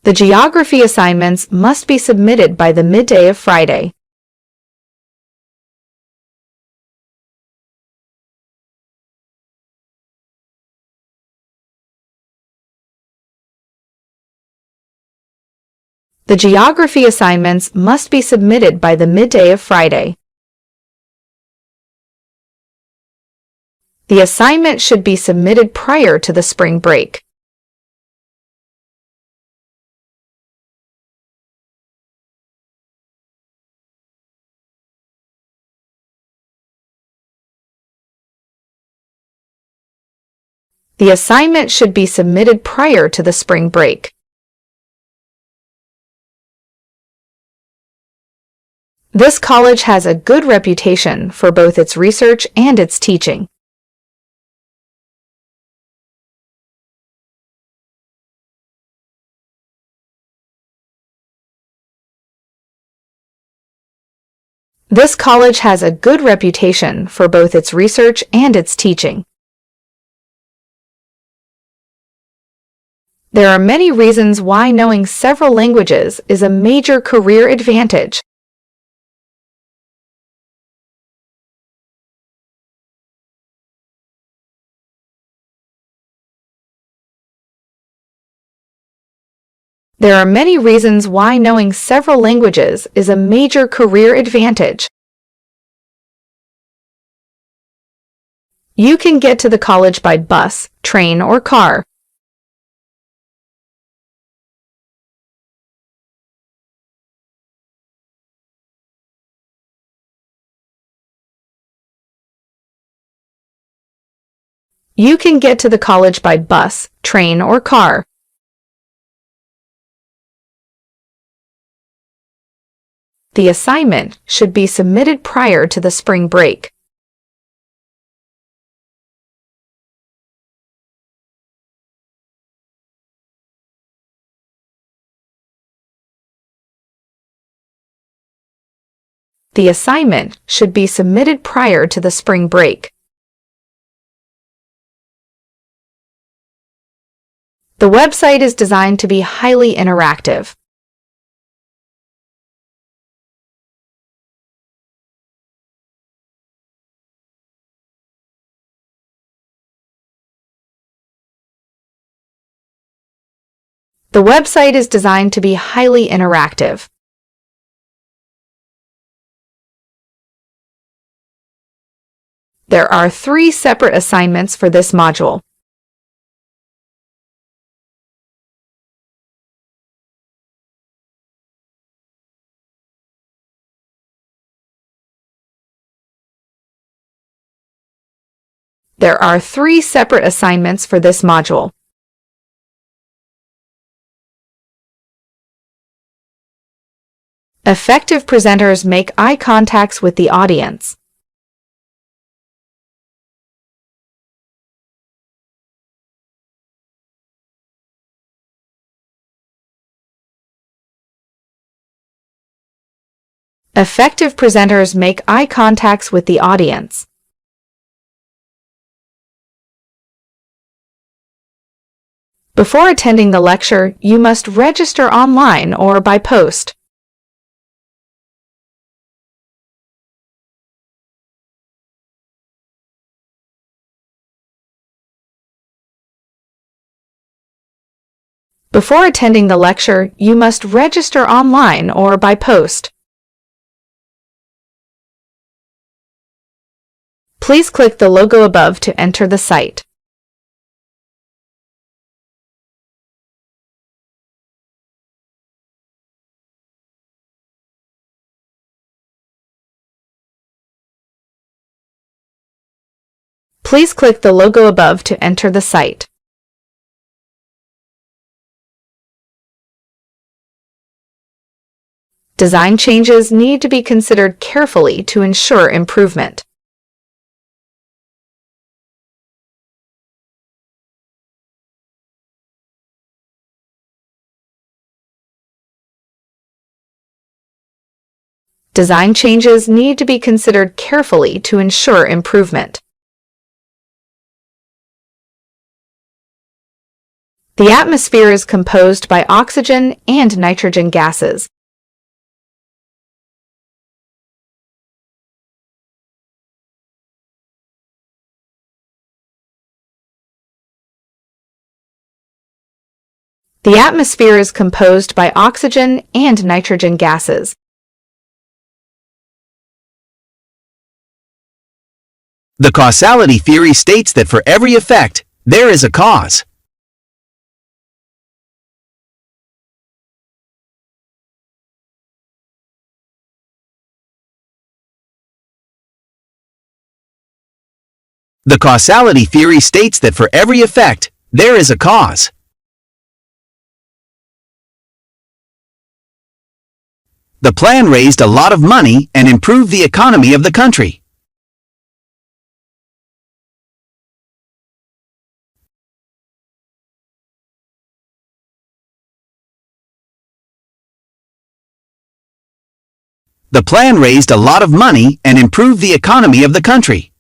The geography assignments must be submitted by the midday of Friday. The geography assignments must be submitted by the midday of Friday. The assignment should be submitted prior to the spring break. The assignment should be submitted prior to the spring break. This college has a good reputation for both its research and its teaching. This college has a good reputation for both its research and its teaching. There are many reasons why knowing several languages is a major career advantage. There are many reasons why knowing several languages is a major career advantage. You can get to the college by bus, train, or car. You can get to the college by bus, train, or car. The assignment should be submitted prior to the spring break. The assignment should be submitted prior to the spring break. The website is designed to be highly interactive. The website is designed to be highly interactive. There are 3 separate assignments for this module. There are 3 separate assignments for this module. Effective presenters make eye contacts with the audience. Effective presenters make eye contacts with the audience. Before attending the lecture, you must register online or by post. Before attending the lecture, you must register online or by post. Please click the logo above to enter the site. Please click the logo above to enter the site. Design changes need to be considered carefully to ensure improvement. Design changes need to be considered carefully to ensure improvement. The atmosphere is composed by oxygen and nitrogen gases. The atmosphere is composed by oxygen and nitrogen gases. The causality theory states that for every effect, there is a cause. The causality theory states that for every effect, there is a cause. The plan raised a lot of money and improved the economy of the country. The plan raised a lot of money and improved the economy of the country.